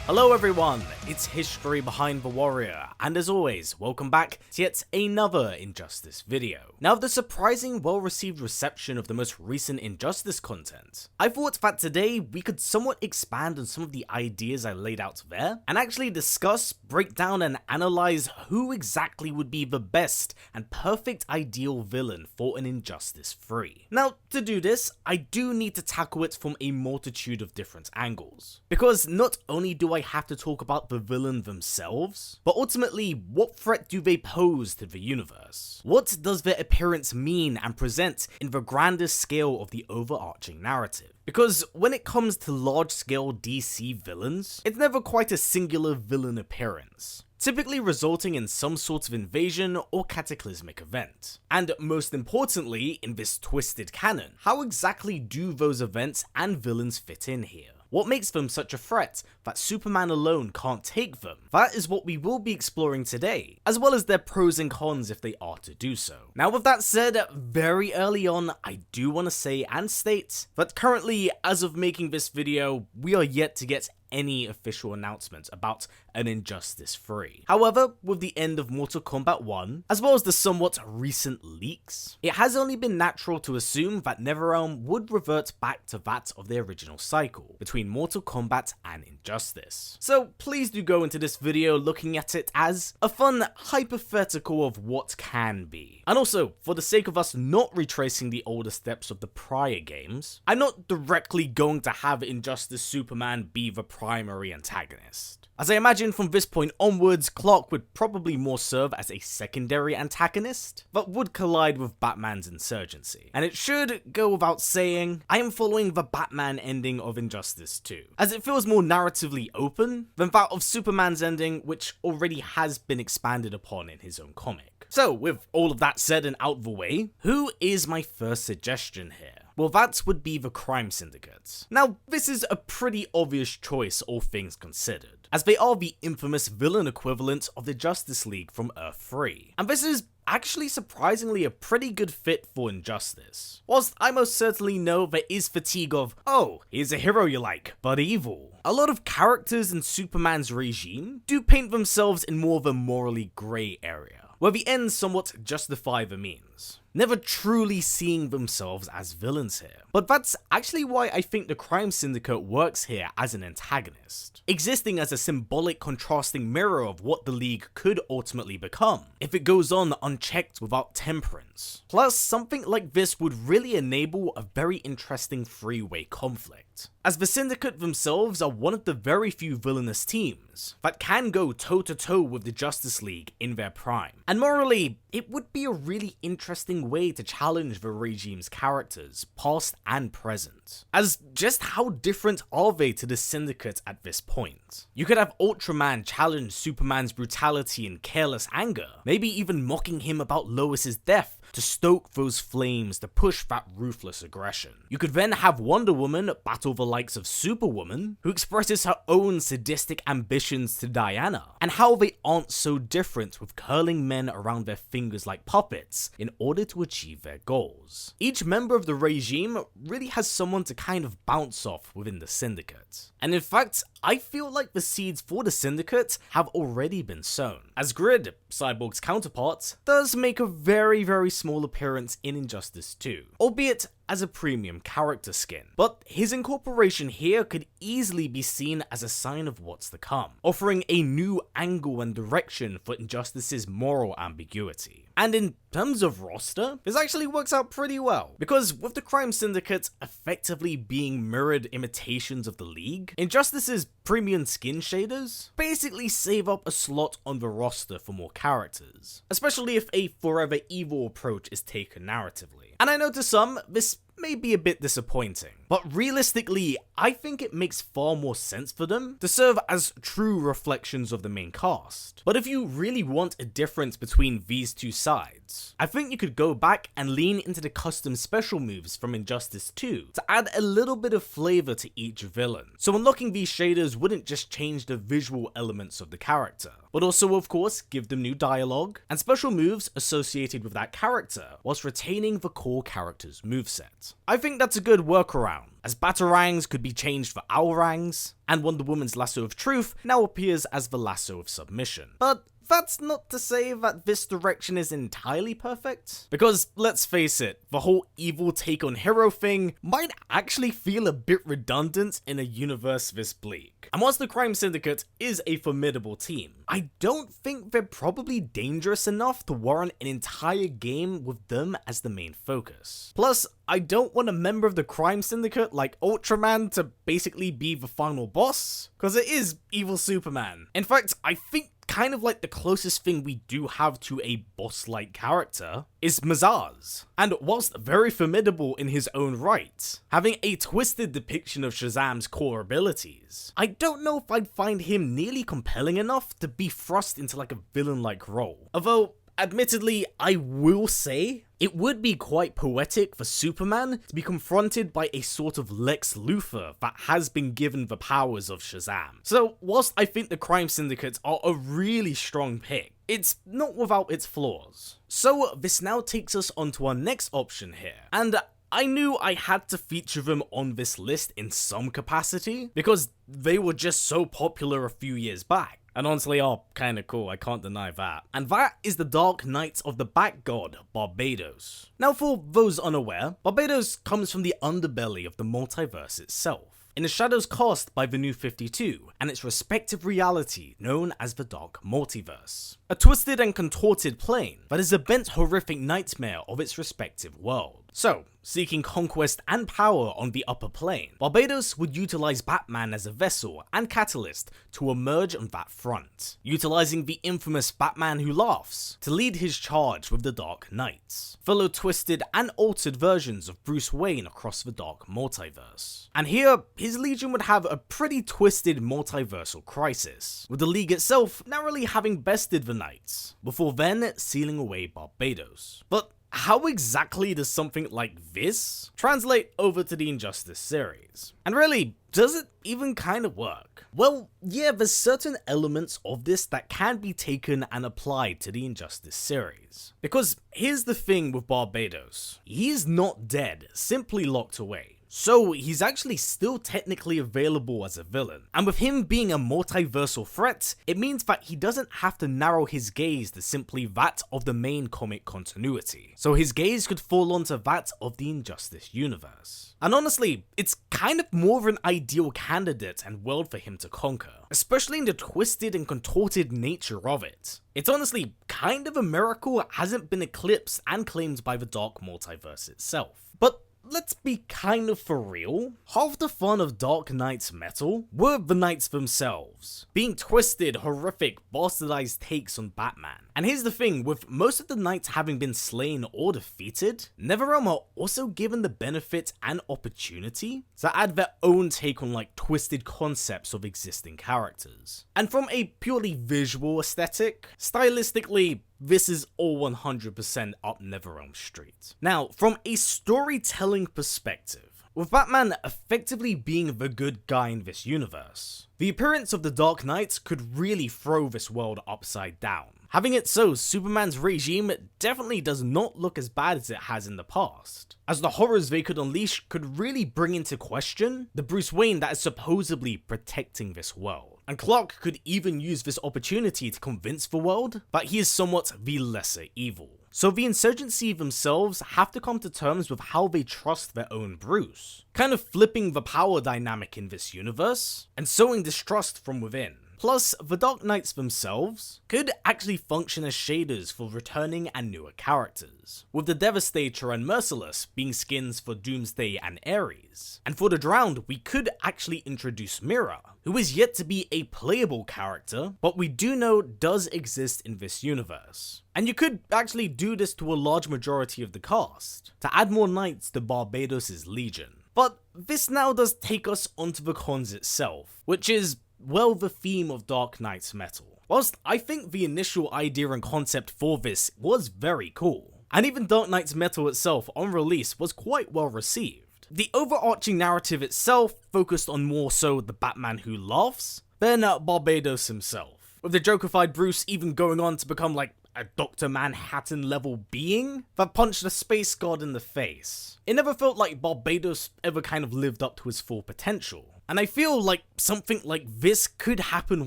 Hello everyone, it's History Behind the Warrior, and as always, welcome back to yet another Injustice video. Now, the surprising well-received reception of the most recent Injustice content, I thought that today we could somewhat expand on some of the ideas I laid out there, and actually discuss, break down, and analyze who exactly would be the best and perfect ideal villain for an Injustice 3. Now, to do this, I do need to tackle it from a multitude of different angles, because not only do I have to talk about the villain themselves, but ultimately, what threat do they pose to the universe? What does their appearance mean and present in the grander scale of the overarching narrative? Because when it comes to large-scale DC villains, it's never quite a singular villain appearance, typically resulting in some sort of invasion or cataclysmic event. And most importantly, in this twisted canon, how exactly do those events and villains fit in here? What makes them such a threat that Superman alone can't take them? That is what we will be exploring today, as well as their pros and cons if they are to do so. Now, with that said, very early on, I do want to say and state that currently, as of making this video, we are yet to get any official announcement about an Injustice 3. However, with the end of Mortal Kombat 1, as well as the somewhat recent leaks, it has only been natural to assume that NetherRealm would revert back to that of the original cycle between Mortal Kombat and Injustice. So please do go into this video looking at it as a fun hypothetical of what can be. And also, for the sake of us not retracing the older steps of the prior games, I'm not directly going to have Injustice Superman be the primary antagonist, as I imagine from this point onwards, Clark would probably more serve as a secondary antagonist, but would collide with Batman's insurgency. And it should go without saying, I am following the Batman ending of Injustice 2, as it feels more narratively open than that of Superman's ending, which already has been expanded upon in his own comic. So, with all of that said and out the way, who is my first suggestion here? Well, that would be the Crime Syndicate. Now, this is a pretty obvious choice, all things considered, as they are the infamous villain equivalent of the Justice League from Earth 3. And this is actually surprisingly a pretty good fit for Injustice. Whilst I most certainly know there is fatigue of, oh, here's a hero you like, but evil. A lot of characters in Superman's regime do paint themselves in more of a morally grey area, where the ends somewhat justify the means, never truly seeing themselves as villains here. But that's actually why I think the Crime Syndicate works here as an antagonist, existing as a symbolic contrasting mirror of what the League could ultimately become, if it goes on unchecked without temperance. Plus, something like this would really enable a very interesting three-way conflict, as the Syndicate themselves are one of the very few villainous teams that can go toe-to-toe with the Justice League in their prime. And morally, it would be a really interesting way to challenge the regime's characters, past and present, as just how different are they to the Syndicate at this point? You could have Ultraman challenge Superman's brutality and careless anger, maybe even mocking him about Lois's death to stoke those flames to push that ruthless aggression. You could then have Wonder Woman battle the likes of Superwoman, who expresses her own sadistic ambitions to Diana, and how they aren't so different with curling men around their fingers like puppets in order to achieve their goals. Each member of the regime really has someone to kind of bounce off within the Syndicate. And in fact, I feel like the seeds for the Syndicate have already been sown, as Grid, Cyborg's counterpart, does make a very small appearance in Injustice 2, albeit as a premium character skin. But his incorporation here could easily be seen as a sign of what's to come, offering a new angle and direction for Injustice's moral ambiguity. And in terms of roster, this actually works out pretty well, because with the Crime Syndicate effectively being mirrored imitations of the League, Injustice's premium skin shaders basically save up a slot on the roster for more characters, especially if a forever evil approach is taken narratively. And I know to some, this may be a bit disappointing, but realistically, I think it makes far more sense for them to serve as true reflections of the main cast. But if you really want a difference between these two sides, I think you could go back and lean into the custom special moves from Injustice 2 to add a little bit of flavor to each villain. So unlocking these shaders wouldn't just change the visual elements of the character, but also of course give them new dialogue and special moves associated with that character, whilst retaining the core character's moveset. I think that's a good workaround, as batarangs could be changed for owlrangs, and Wonder Woman's lasso of truth now appears as the lasso of submission. But that's not to say that this direction is entirely perfect, because let's face it, the whole evil take on hero thing might actually feel a bit redundant in a universe this bleak. And whilst the Crime Syndicate is a formidable team, I don't think they're probably dangerous enough to warrant an entire game with them as the main focus. Plus, I don't want a member of the Crime Syndicate like Ultraman to basically be the final boss, because it is evil Superman. In fact, I think kind of like the closest thing we do have to a boss-like character is Mazars. And whilst very formidable in his own right, having a twisted depiction of Shazam's core abilities, I don't know if I'd find him nearly compelling enough to be thrust into like a villain-like role. Although, admittedly, I will say, it would be quite poetic for Superman to be confronted by a sort of Lex Luthor that has been given the powers of Shazam. So, whilst I think the Crime Syndicate are a really strong pick, it's not without its flaws. So, this now takes us onto our next option here, and I knew I had to feature them on this list in some capacity, because they were just so popular a few years back. And honestly are kinda cool, I can't deny that. And that is the Dark Knights of the Bat God, Barbados. Now for those unaware, Barbados comes from the underbelly of the multiverse itself, in the shadows cast by the New 52 and its respective reality known as the Dark Multiverse. A twisted and contorted plane that is a bent horrific nightmare of its respective world. So, seeking conquest and power on the upper plane, Barbados would utilize Batman as a vessel and catalyst to emerge on that front, utilizing the infamous Batman Who Laughs to lead his charge with the Dark Knights, fellow twisted and altered versions of Bruce Wayne across the Dark Multiverse. And here, his legion would have a pretty twisted multiversal crisis, with the League itself narrowly having bested the Knights, before then sealing away Barbados. But how exactly does something like this translate over to the Injustice series? And really, does it even kind of work? Well, yeah, there's certain elements of this that can be taken and applied to the Injustice series. Because here's the thing with Barbados, he's not dead, simply locked away. So he's actually still technically available as a villain, and with him being a multiversal threat, it means that he doesn't have to narrow his gaze to simply that of the main comic continuity, so his gaze could fall onto that of the Injustice universe. And honestly, it's kind of more of an ideal candidate and world for him to conquer, especially in the twisted and contorted nature of it. It's honestly kind of a miracle it hasn't been eclipsed and claimed by the Dark Multiverse itself. But let's be kind of for real, half the fun of Dark Knight's metal were the Knights themselves, being twisted, horrific, bastardized takes on Batman. And here's the thing, with most of the Knights having been slain or defeated, NetherRealm are also given the benefit and opportunity to add their own take on like twisted concepts of existing characters. And from a purely visual aesthetic, stylistically, this is all 100% up NetherRealm Street. Now, from a storytelling perspective, with Batman effectively being the good guy in this universe, the appearance of the Dark Knights could really throw this world upside down. Having it so, Superman's regime definitely does not look as bad as it has in the past, as the horrors they could unleash could really bring into question the Bruce Wayne that is supposedly protecting this world. And Clark could even use this opportunity to convince the world that he is somewhat the lesser evil. So the insurgency themselves have to come to terms with how they trust their own Bruce, kind of flipping the power dynamic in this universe, and sowing distrust from within. Plus, the Dark Knights themselves could actually function as shaders for returning and newer characters, with the Devastator and Merciless being skins for Doomsday and Ares. And for the Drowned, we could actually introduce Mira, who is yet to be a playable character, but we do know does exist in this universe. And you could actually do this to a large majority of the cast, to add more knights to Barbados' legion. But this now does take us onto the cons itself, which is, well, the theme of Dark Knight's metal. Whilst I think the initial idea and concept for this was very cool, and even Dark Knight's metal itself on release was quite well received, the overarching narrative itself focused on more so the Batman Who Laughs than Barbados himself, with the Joker-fied Bruce even going on to become like a Dr. Manhattan level being that punched a space god in the face. It never felt like Barbados ever kind of lived up to his full potential. And I feel like something like this could happen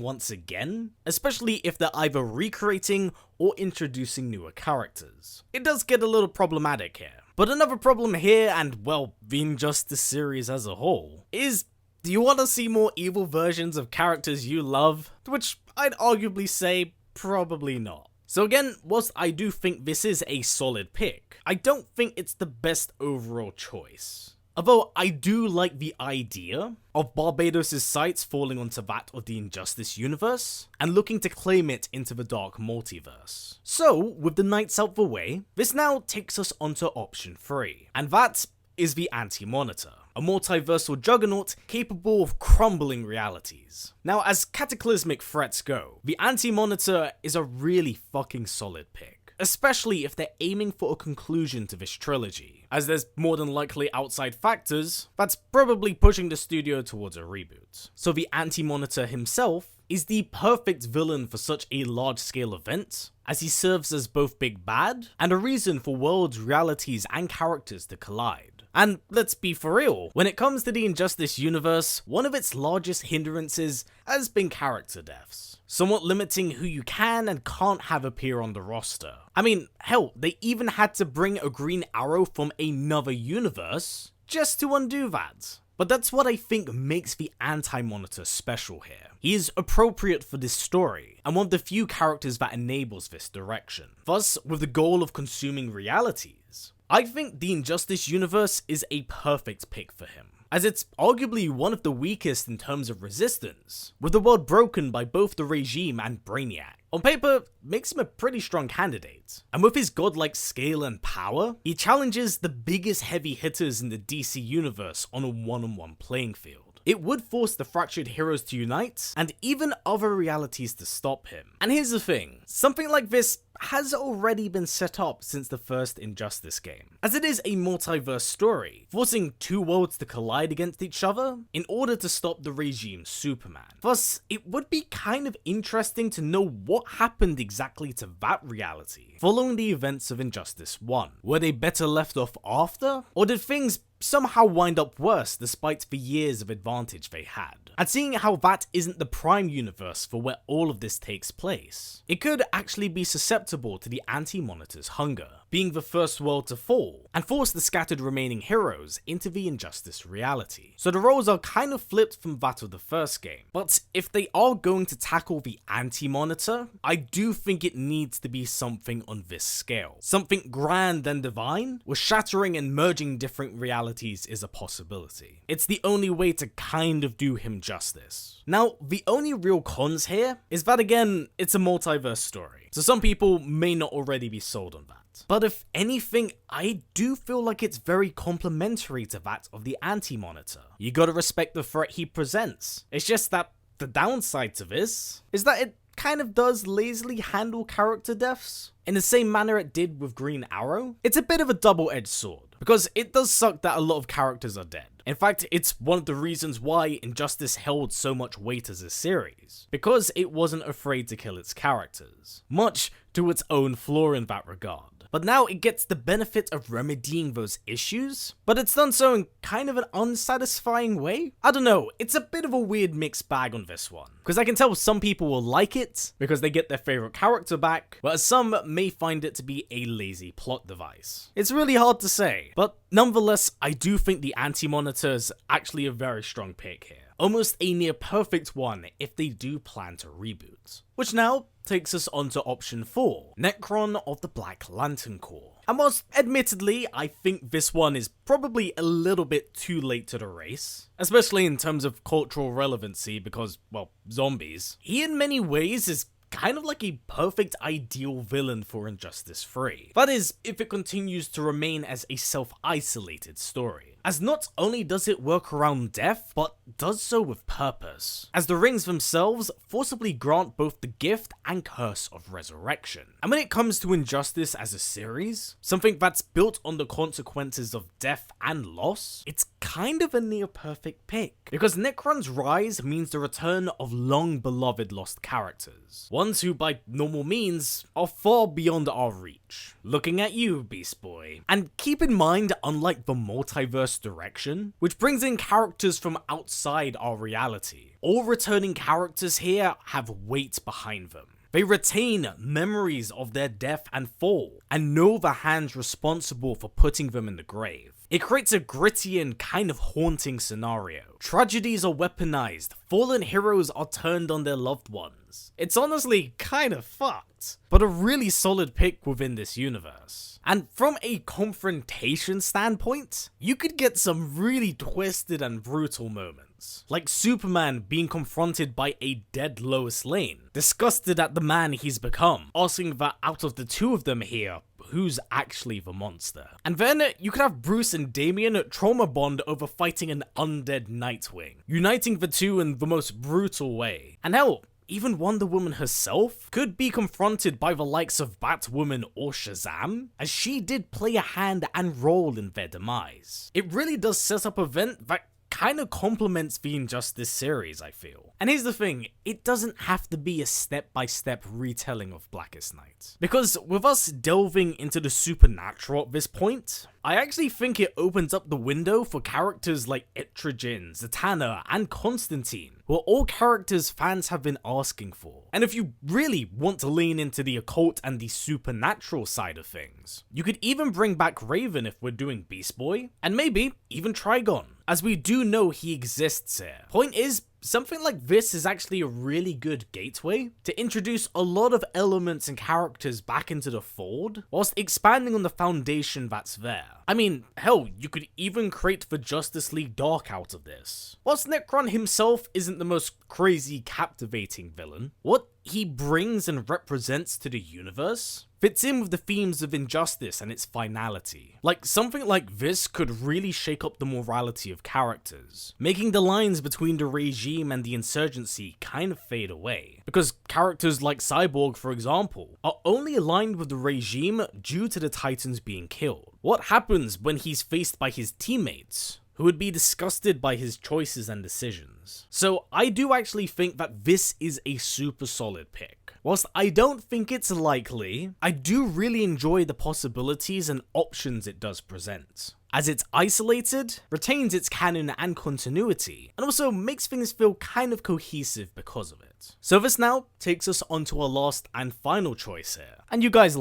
once again, especially if they're either recreating or introducing newer characters. It does get a little problematic here. But another problem here, and well, the Injustice series as a whole, is do you want to see more evil versions of characters you love? To which I'd arguably say probably not. So again, whilst I do think this is a solid pick, I don't think it's the best overall choice. Although I do like the idea of Barbados' sights falling onto that of the Injustice universe, and looking to claim it into the Dark Multiverse. So, with the Knights out the way, this now takes us onto option 3, and that is the Anti-Monitor, a multiversal juggernaut capable of crumbling realities. Now, as cataclysmic threats go, the Anti-Monitor is a really fucking solid pick. Especially if they're aiming for a conclusion to this trilogy, as there's more than likely outside factors that's probably pushing the studio towards a reboot. So the Anti-Monitor himself is the perfect villain for such a large-scale event, as he serves as both big bad and a reason for worlds, realities, and characters to collide. And let's be for real, when it comes to the Injustice universe, one of its largest hindrances has been character deaths, somewhat limiting who you can and can't have appear on the roster. I mean, hell, they even had to bring a Green Arrow from another universe just to undo that. But that's what I think makes the Anti-Monitor special here. He is appropriate for this story, and one of the few characters that enables this direction. Thus, with the goal of consuming realities, I think the Injustice universe is a perfect pick for him, as it's arguably one of the weakest in terms of resistance, with the world broken by both the regime and Brainiac. On paper, makes him a pretty strong candidate, and with his godlike scale and power, he challenges the biggest heavy hitters in the DC universe on a one-on-one playing field. It would force the fractured heroes to unite, and even other realities to stop him. And here's the thing, something like this has already been set up since the first Injustice game, as it is a multiverse story, forcing two worlds to collide against each other in order to stop the regime's Superman. Thus, it would be kind of interesting to know what happened exactly to that reality following the events of Injustice 1. Were they better left off after? Or did things somehow wind up worse despite the years of advantage they had? And seeing how that isn't the prime universe for where all of this takes place, it could actually be susceptible to the Anti-Monitor's hunger, being the first world to fall, and force the scattered remaining heroes into the Injustice reality. So the roles are kind of flipped from that of the first game. But if they are going to tackle the Anti-Monitor, I do think it needs to be something on this scale. Something grand and divine, where shattering and merging different realities is a possibility. It's the only way to kind of do him justice. Now, the only real cons here is that again, it's a multiverse story, so some people may not already be sold on that. But if anything, I do feel like it's very complementary to that of the Anti-Monitor. You gotta respect the threat he presents. It's just that the downside to this is that it kind of does lazily handle character deaths in the same manner it did with Green Arrow. It's a bit of a double-edged sword, because it does suck that a lot of characters are dead. In fact, it's one of the reasons why Injustice held so much weight as a series, because it wasn't afraid to kill its characters, much to its own flaw in that regard. But now it gets the benefit of remedying those issues, but it's done so in kind of an unsatisfying way? I don't know, it's a bit of a weird mixed bag on this one, because I can tell some people will like it because they get their favorite character back, whereas some may find it to be a lazy plot device. It's really hard to say, but nonetheless, I do think the Anti-Monitor is actually a very strong pick here. Almost a near perfect one if they do plan to reboot. Which now takes us on to option 4, Nekron of the Black Lantern Corps. And whilst admittedly I think this one is probably a little bit too late to the race, especially in terms of cultural relevancy because, well, zombies, he in many ways is kind of like a perfect ideal villain for Injustice 3. That is, if it continues to remain as a self-isolated story. as not only does it work around death, but does so with purpose, as the rings themselves forcibly grant both the gift and curse of resurrection. And when it comes to Injustice as a series, something that's built on the consequences of death and loss, it's kind of a near perfect pick, because Nekron's rise means the return of long beloved lost characters, ones who by normal means are far beyond our reach. Looking at you, Beast Boy. And keep in mind, unlike the multiverse direction, which brings in characters from outside our reality, all returning characters here have weight behind them. They retain memories of their death and fall, and know the hands responsible for putting them in the grave. It creates a gritty and kind of haunting scenario. Tragedies are weaponized, fallen heroes are turned on their loved ones. It's honestly kind of fucked, but a really solid pick within this universe. And from a confrontation standpoint, you could get some really twisted and brutal moments, like Superman being confronted by a dead Lois Lane, disgusted at the man he's become, asking that out of the two of them here, who's actually the monster. And then you could have Bruce and Damian trauma bond over fighting an undead Nightwing, uniting the two in the most brutal way. And hell, even Wonder Woman herself could be confronted by the likes of Batwoman or Shazam, as she did play a hand and role in their demise. It really does set up an event that kind of complements the Injustice series, I feel. And here's the thing, it doesn't have to be a step-by-step retelling of Blackest Night. Because with us delving into the supernatural at this point, I actually think it opens up the window for characters like Etrigan, Zatanna, and Constantine, who are all characters fans have been asking for. And if you really want to lean into the occult and the supernatural side of things, you could even bring back Raven if we're doing Beast Boy, and maybe even Trigon, as we do know he exists here. Point is, something like this is actually a really good gateway to introduce a lot of elements and characters back into the fold, whilst expanding on the foundation that's there. I mean, hell, you could even create the Justice League Dark out of this. Whilst Nekron himself isn't the most crazy captivating villain, what he brings and represents to the universe fits in with the themes of injustice and its finality. Like, something like this could really shake up the morality of characters, making the lines between the regime and the insurgency kind of fade away. Because characters like Cyborg, for example, are only aligned with the regime due to the Titans being killed. What happens when he's faced by his teammates, who would be disgusted by his choices and decisions? So I do actually think that this is a super solid pick. Whilst I don't think it's likely, I do really enjoy the possibilities and options it does present, as it's isolated, retains its canon and continuity, and also makes things feel kind of cohesive because of it. So this now takes us onto our last and final choice here, and you guys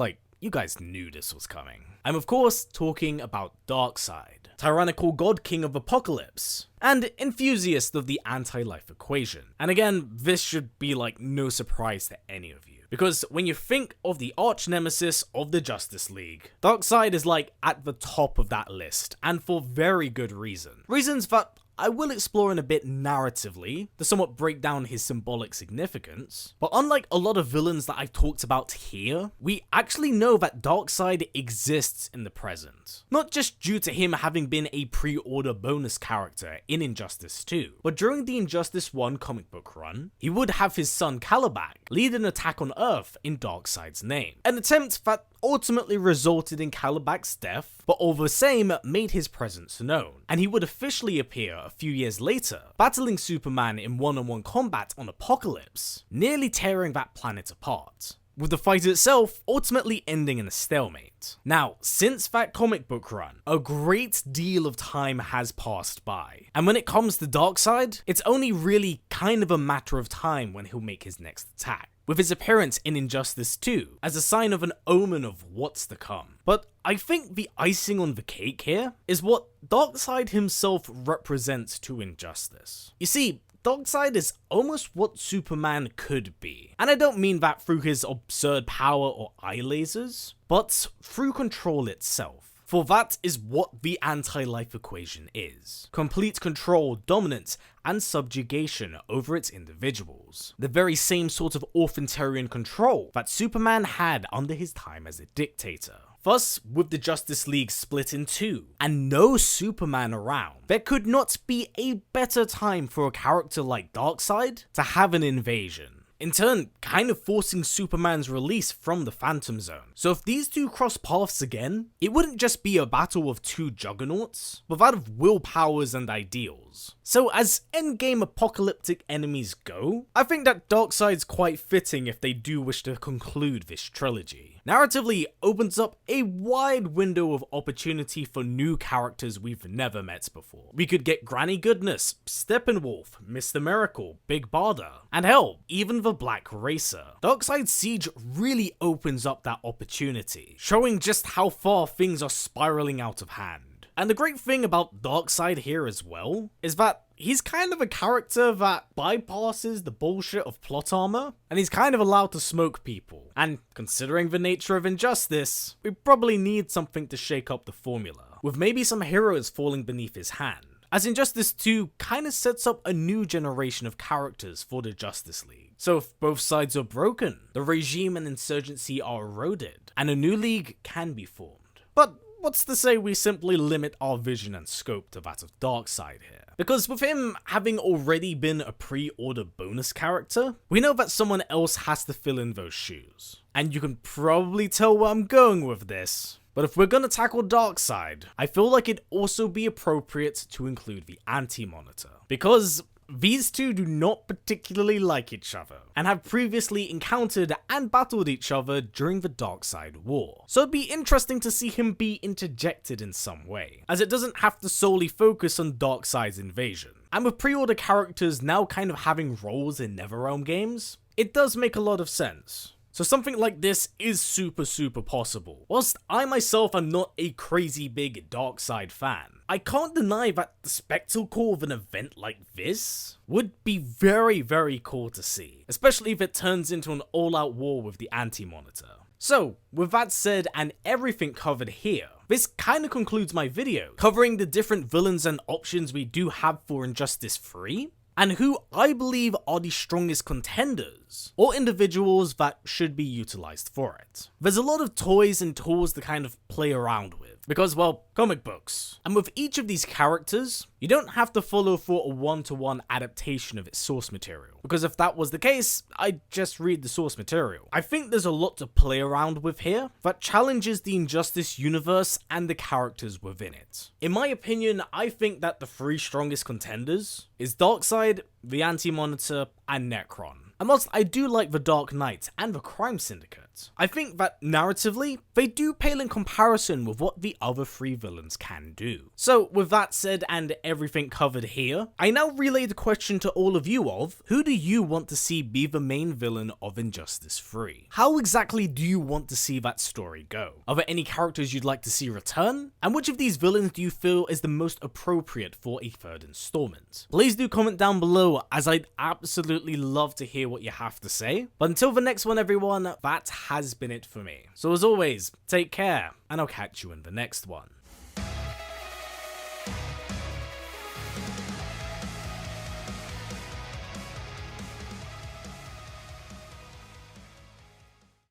knew this was coming. I'm of course talking about Darkseid, tyrannical god king of Apocalypse, and enthusiast of the anti-life equation. And again, this should be like no surprise to any of you, because when you think of the arch nemesis of the Justice League, Darkseid is like at the top of that list, and for very good reason. Reasons that I will explore in a bit narratively to somewhat break down his symbolic significance, but unlike a lot of villains that I've talked about here, we actually know that Darkseid exists in the present. Not just due to him having been a pre-order bonus character in Injustice 2, but during the Injustice 1 comic book run, he would have his son Kalibak lead an attack on Earth in Darkseid's name, an attempt that ultimately resulted in Kalibak's death, but all the same made his presence known, and he would officially appear a few years later, battling Superman in one-on-one combat on Apocalypse, nearly tearing that planet apart, with the fight itself ultimately ending in a stalemate. Now, since that comic book run, a great deal of time has passed by, and when it comes to Darkseid, it's only really kind of a matter of time when he'll make his next attack, with his appearance in Injustice 2 as a sign of an omen of what's to come. But I think the icing on the cake here is what Darkseid himself represents to Injustice. You see, Darkseid is almost what Superman could be, and I don't mean that through his absurd power or eye lasers, but through control itself. For that is what the anti-life equation is. Complete control, dominance, and subjugation over its individuals. The very same sort of authoritarian control that Superman had under his time as a dictator. Thus, with the Justice League split in two, and no Superman around, there could not be a better time for a character like Darkseid to have an invasion. In turn, kind of forcing Superman's release from the Phantom Zone. So if these two cross paths again, it wouldn't just be a battle of two juggernauts, but that of willpowers and ideals. So as endgame apocalyptic enemies go, I think that Darkseid's quite fitting if they do wish to conclude this trilogy. Narratively opens up a wide window of opportunity for new characters we've never met before. We could get Granny Goodness, Steppenwolf, Mr. Miracle, Big Barda, and hell, even the Black Racer. Darkseid Siege really opens up that opportunity, showing just how far things are spiraling out of hand. And the great thing about Darkseid here as well is that he's kind of a character that bypasses the bullshit of plot armor, and he's kind of allowed to smoke people. And considering the nature of Injustice, we probably need something to shake up the formula, with maybe some heroes falling beneath his hand. As Injustice 2 kinda sets up a new generation of characters for the Justice League. So if both sides are broken, the regime and insurgency are eroded, and a new league can be formed. But what's to say we simply limit our vision and scope to that of Darkseid here? Because with him having already been a pre-order bonus character, we know that someone else has to fill in those shoes. And you can probably tell where I'm going with this. But if we're gonna tackle Darkseid, I feel like it'd also be appropriate to include the Anti-Monitor. Because these two do not particularly like each other, and have previously encountered and battled each other during the Darkseid War. So it'd be interesting to see him be interjected in some way, as it doesn't have to solely focus on Darkseid's invasion. And with pre-order characters now kind of having roles in NetherRealm games, it does make a lot of sense. So something like this is super possible. Whilst I myself am not a crazy big Darkseid fan, I can't deny that the spectacle of an event like this would be very cool to see, especially if it turns into an all-out war with the Anti-Monitor. So, with that said and everything covered here, this kinda concludes my video, covering the different villains and options we do have for Injustice 3, and who I believe are the strongest contenders, or individuals that should be utilized for it. There's a lot of toys and tools to kind of play around with, because, well, comic books. And with each of these characters, you don't have to follow for a one-to-one adaptation of its source material, because if that was the case, I'd just read the source material. I think there's a lot to play around with here that challenges the Injustice universe and the characters within it. In my opinion, I think that the three strongest contenders is Darkseid, the Anti-Monitor, and Nekron. And whilst I do like the Dark Knight and the Crime Syndicate, I think that narratively, they do pale in comparison with what the other three villains can do. So with that said and everything covered here, I now relay the question to all of you of, who do you want to see be the main villain of Injustice 3? How exactly do you want to see that story go? Are there any characters you'd like to see return? And which of these villains do you feel is the most appropriate for a third installment? Please do comment down below, as I'd absolutely love to hear what you have to say. But until the next one, everyone, that has been it for me. So as always, take care, and I'll catch you in the next one.